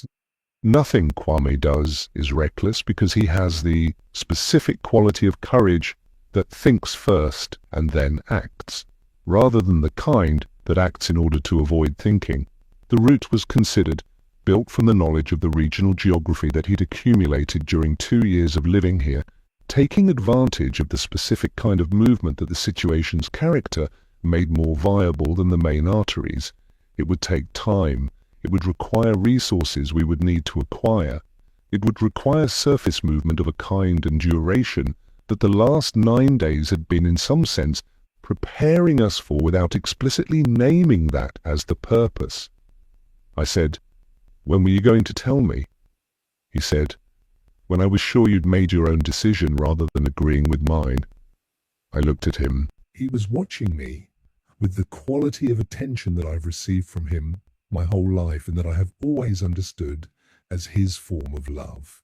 Nothing Kwame does is reckless because he has the specific quality of courage that thinks first and then acts, rather than the kind that acts in order to avoid thinking. The route was considered, built from the knowledge of the regional geography that he'd accumulated during 2 years of living here, taking advantage of the specific kind of movement that the situation's character made more viable than the main arteries. It would take time. It would require resources we would need to acquire. It would require surface movement of a kind and duration that the last 9 days had been in some sense preparing us for without explicitly naming that as the purpose. I said, "When were you going to tell me?" He said, "When I was sure you'd made your own decision rather than agreeing with mine." I looked at him. He was watching me with the quality of attention that I've received from him my whole life and that I have always understood as his form of love.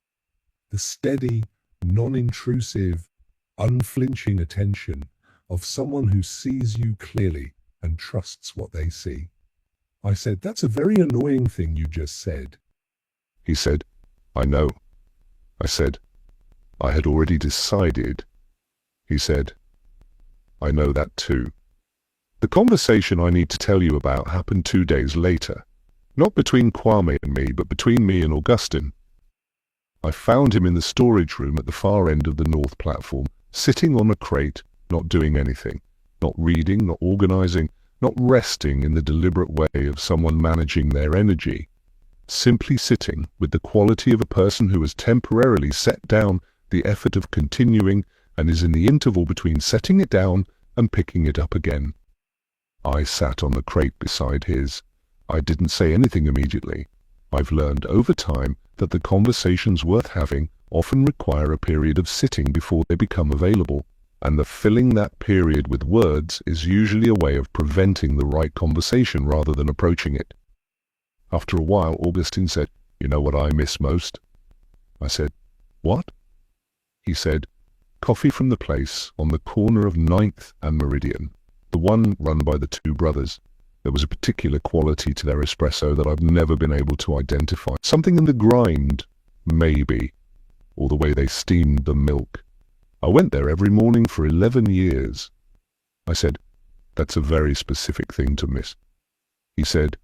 The steady, non-intrusive, unflinching attention of someone who sees you clearly and trusts what they see. I said, "That's a very annoying thing you just said." He said, "I know." I said, "I had already decided." He said, "I know that too." The conversation I need to tell you about happened 2 days later. Not between Kwame and me, but between me and Augustine. I found him in the storage room at the far end of the north platform, sitting on a crate, not doing anything, not reading, not organizing, not resting in the deliberate way of someone managing their energy. Simply sitting with the quality of a person who has temporarily set down the effort of continuing and is in the interval between setting it down and picking it up again. I sat on the crate beside his. I didn't say anything immediately. I've learned over time that the conversations worth having often require a period of sitting before they become available, and the filling that period with words is usually a way of preventing the right conversation rather than approaching it. After a while, Augustine said, "You know what I miss most?" I said, "What?" He said, "Coffee from the place on the corner of 9th and Meridian, the one run by the two brothers. There was a particular quality to their espresso that I've never been able to identify. Something in the grind, maybe, or the way they steamed the milk. I went there every morning for 11 years. I said, "That's a very specific thing to miss." He said,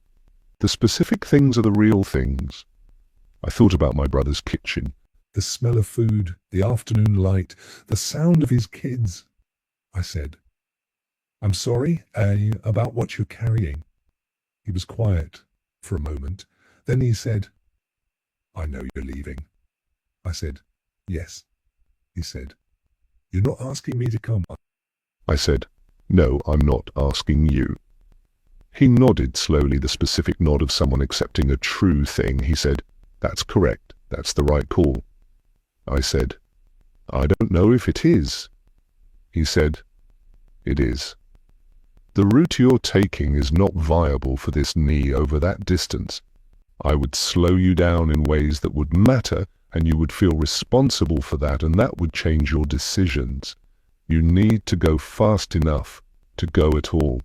"The specific things are the real things." I thought about my brother's kitchen, the smell of food, the afternoon light, the sound of his kids. I said, "I'm sorry, about what you're carrying." He was quiet for a moment. Then he said, "I know you're leaving." I said, "Yes." He said, "You're not asking me to come?" I said, "No, I'm not asking you." He nodded slowly, the specific nod of someone accepting a true thing. He said, "That's correct. That's the right call." I said, "I don't know if it is." He said, "It is. The route you're taking is not viable for this knee over that distance. I would slow you down in ways that would matter, and you would feel responsible for that, and that would change your decisions. You need to go fast enough to go at all."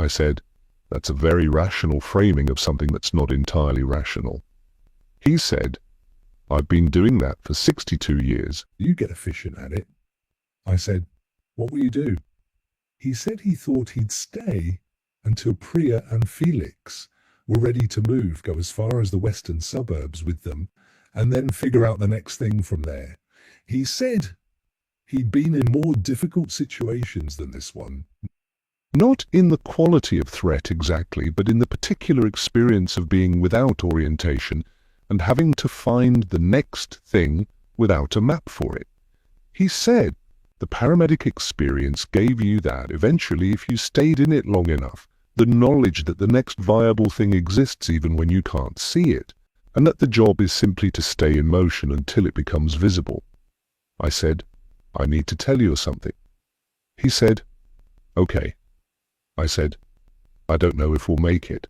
I said, "That's a very rational framing of something that's not entirely rational." He said, "I've been doing that for 62 years. You get efficient at it." I said, "What will you do?" He said he thought he'd stay until Priya and Felix were ready to move, go as far as the western suburbs with them, and then figure out the next thing from there. He said he'd been in more difficult situations than this one. Not in the quality of threat exactly, but in the particular experience of being without orientation and having to find the next thing without a map for it. He said the paramedic experience gave you that eventually, if you stayed in it long enough, the knowledge that the next viable thing exists even when you can't see it, and that the job is simply to stay in motion until it becomes visible. I said, "I need to tell you something." He said, "Okay." I said, "I don't know if we'll make it."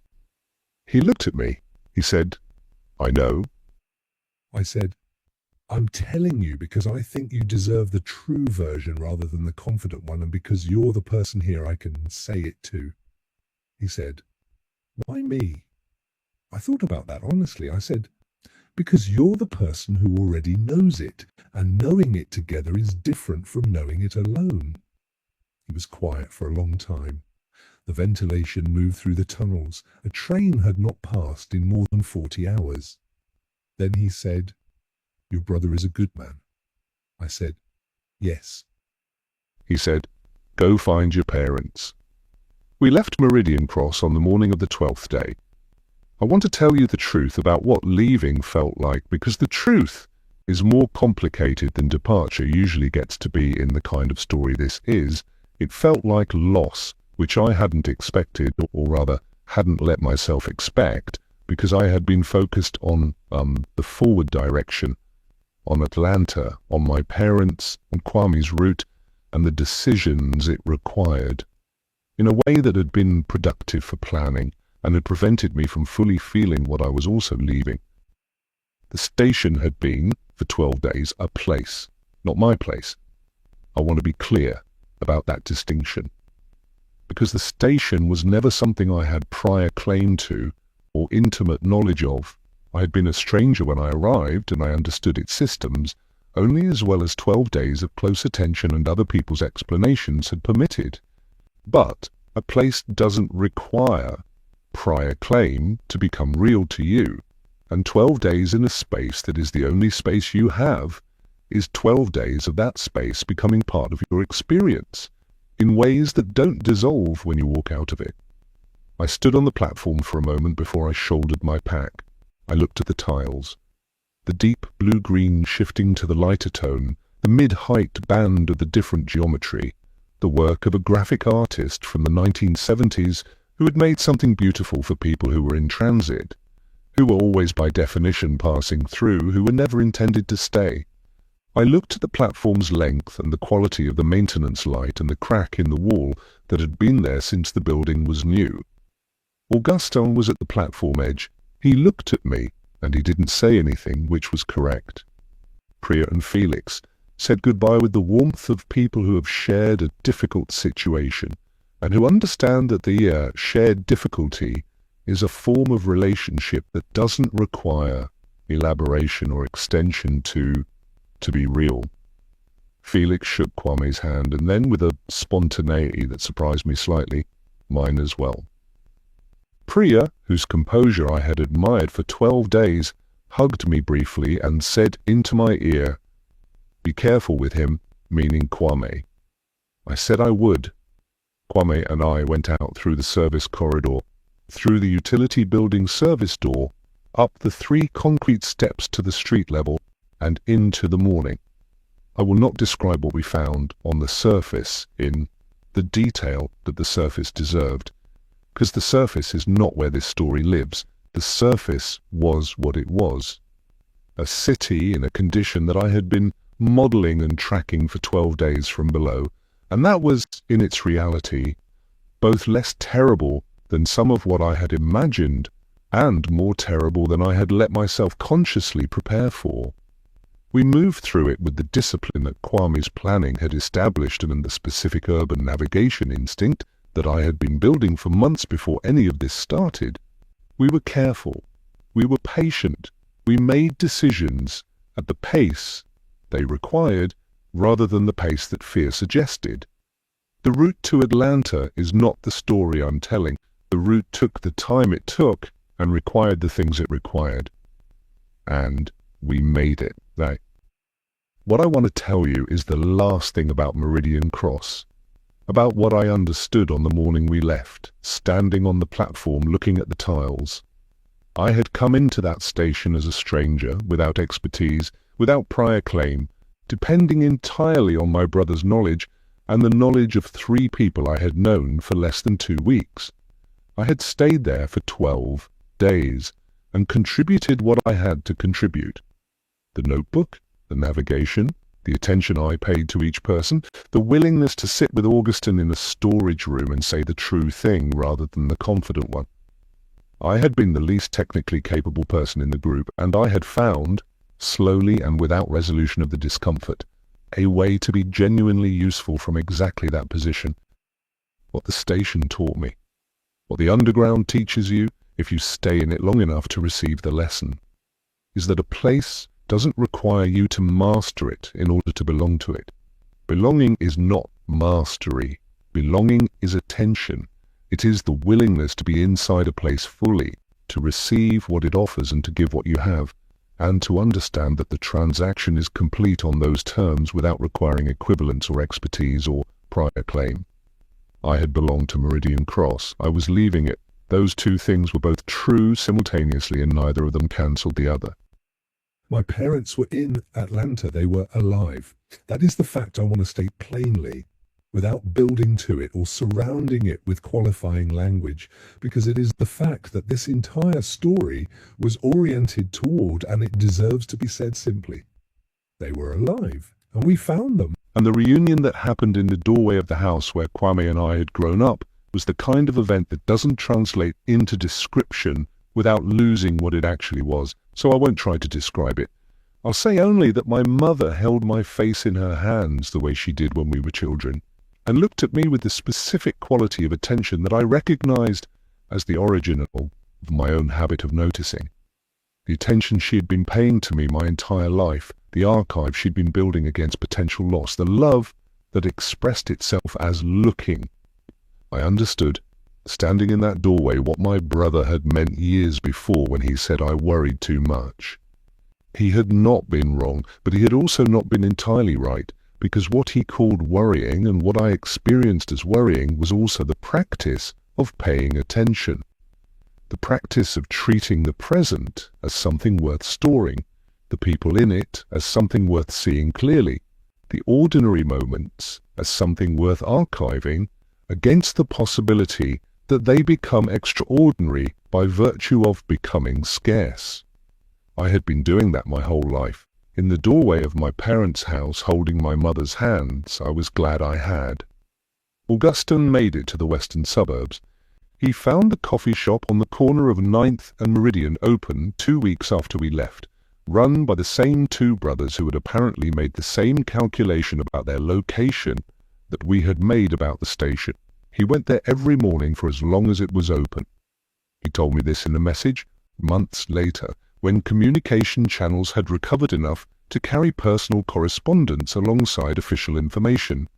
He looked at me. He said, "I know." I said, "I'm telling you because I think you deserve the true version rather than the confident one, and because you're the person here I can say it to." He said, "Why me?" I thought about that honestly. I said, "Because you're the person who already knows it, and knowing it together is different from knowing it alone." He was quiet for a long time. The ventilation moved through the tunnels. A train had not passed in more than 40 hours. Then he said, "Your brother is a good man." I said, "Yes." He said, "Go find your parents." We left Meridian Cross on the morning of the 12th day. I want to tell you the truth about what leaving felt like, because the truth is more complicated than departure usually gets to be in the kind of story this is. It felt like loss, which I hadn't expected, or rather hadn't let myself expect, because I had been focused on the forward direction, on Atlanta, on my parents and Kwame's route, and the decisions it required, in a way that had been productive for planning and had prevented me from fully feeling what I was also leaving. The station had been, for 12 days, a place, not my place. I want to be clear about that distinction. because the station was never something I had prior claim to or intimate knowledge of. I had been a stranger when I arrived, and I understood its systems only as well as 12 days of close attention and other people's explanations had permitted. But a place doesn't require prior claim to become real to you, and 12 days in a space that is the only space you have is 12 days of that space becoming part of your experience in ways that don't dissolve when you walk out of it. I stood on the platform for a moment before I shouldered my pack. I looked at the tiles. The deep blue-green shifting to the lighter tone, the mid-height band of the different geometry, the work of a graphic artist from the 1970s who had made something beautiful for people who were in transit, who were always by definition passing through, who were never intended to stay. I looked at the platform's length and the quality of the maintenance light and the crack in the wall that had been there since the building was new. Augustin was at the platform edge. He looked at me, and he didn't say anything, which was correct. Priya and Felix said goodbye with the warmth of people who have shared a difficult situation, and who understand that the shared difficulty is a form of relationship that doesn't require elaboration or extension to be real. Felix shook Kwame's hand, and then with a spontaneity that surprised me slightly, mine as well. Priya, whose composure I had admired for 12 days, hugged me briefly and said into my ear, "Be careful with him," meaning Kwame. I said I would. Kwame and I went out through the service corridor, through the utility building service door, up the 3 concrete steps to the street level, and into the morning. I will not describe what we found on the surface in the detail that the surface deserved, because the surface is not where this story lives. The surface was what it was. A city in a condition that I had been modelling and tracking for 12 days from below, and that was, in its reality, both less terrible than some of what I had imagined, and more terrible than I had let myself consciously prepare for. We moved through it with the discipline that Kwame's planning had established and the specific urban navigation instinct that I had been building for months before any of this started. We were careful. We were patient. We made decisions at the pace they required rather than the pace that fear suggested. The route to Atlanta is not the story I'm telling. The route took the time it took and required the things it required. And we made it. What I want to tell you is the last thing about Meridian Cross, about what I understood on the morning we left, standing on the platform looking at the tiles. I had come into that station as a stranger, without expertise, without prior claim, depending entirely on my brother's knowledge and the knowledge of 3 people I had known for less than 2 weeks. I had stayed there for 12 days and contributed what I had to contribute. The notebook, the navigation, the attention I paid to each person, the willingness to sit with Augustin in a storage room and say the true thing rather than the confident one. I had been the least technically capable person in the group, and I had found, slowly and without resolution of the discomfort, a way to be genuinely useful from exactly that position. What the station taught me, what the underground teaches you if you stay in it long enough to receive the lesson, is that a place doesn't require you to master it in order to belong to it. Belonging is not mastery. Belonging is attention. It is the willingness to be inside a place fully, to receive what it offers and to give what you have, and to understand that the transaction is complete on those terms without requiring equivalence or expertise or prior claim. I had belonged to Meridian Cross. I was leaving it. Those 2 things were both true simultaneously, and neither of them cancelled the other. My parents were in Atlanta. They were alive. That is the fact I want to state plainly, without building to it or surrounding it with qualifying language, because it is the fact that this entire story was oriented toward, and it deserves to be said simply. They were alive, and we found them. And the reunion that happened in the doorway of the house where Kwame and I had grown up was the kind of event that doesn't translate into description without losing what it actually was, so I won't try to describe it. I'll say only that my mother held my face in her hands the way she did when we were children. and looked at me with the specific quality of attention that I recognized as the origin of my own habit of noticing. The attention she had been paying to me my entire life, the archive she'd been building against potential loss, the love that expressed itself as looking. I understood, standing in that doorway, what my brother had meant years before when he said I worried too much. He had not been wrong, but he had also not been entirely right, because what he called worrying and what I experienced as worrying was also the practice of paying attention. The practice of treating the present as something worth storing, the people in it as something worth seeing clearly, the ordinary moments as something worth archiving against the possibility that they become extraordinary by virtue of becoming scarce. I had been doing that my whole life. In the doorway of my parents' house, holding my mother's hands, I was glad I had. Augustin made it to the western suburbs. He found the coffee shop on the corner of 9th and Meridian open 2 weeks after we left, run by the same two brothers who had apparently made the same calculation about their location that we had made about the station. He went there every morning for as long as it was open. He told me this in a message months later, when communication channels had recovered enough to carry personal correspondence alongside official information.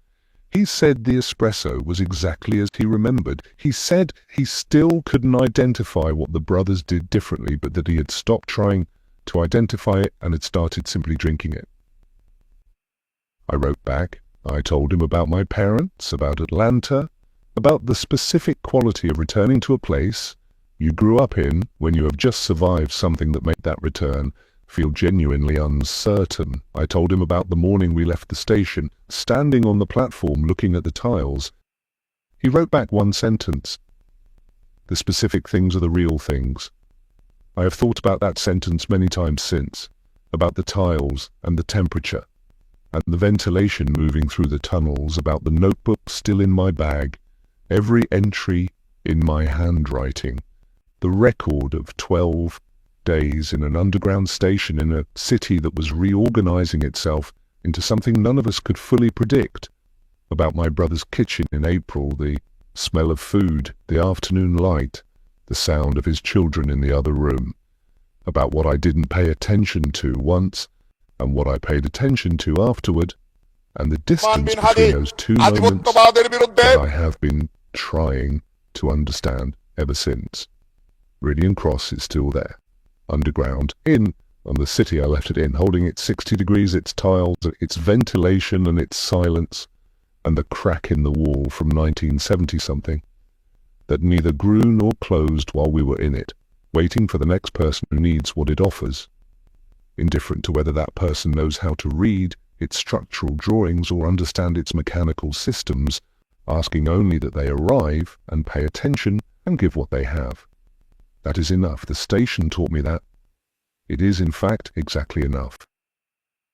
He said the espresso was exactly as he remembered. He said he still couldn't identify what the brothers did differently, but that he had stopped trying to identify it and had started simply drinking it. I wrote back. I told him about my parents, about Atlanta, about the specific quality of returning to a place you grew up in when you have just survived something that made that return feel genuinely uncertain. I told him about the morning we left the station, standing on the platform looking at the tiles. He wrote back one sentence. The specific things are the real things. I have thought about that sentence many times since, about the tiles and the temperature, and the ventilation moving through the tunnels, about the notebook still in my bag, every entry in my handwriting, the record of 12 days in an underground station in a city that was reorganizing itself into something none of us could fully predict, about my brother's kitchen in April, the smell of food, the afternoon light, the sound of his children in the other room, about what I didn't pay attention to once and what I paid attention to afterward, and the distance between those two moments that I have been trying to understand ever since. Meridian Cross is still there, underground, on the city I left it in, holding its 60 degrees, its tiles, its ventilation and its silence, and the crack in the wall from 1970-something, that neither grew nor closed while we were in it, waiting for the next person who needs what it offers, indifferent to whether that person knows how to read its structural drawings or understand its mechanical systems, asking only that they arrive and pay attention and give what they have. That is enough. The station taught me that. It is, in fact, exactly enough.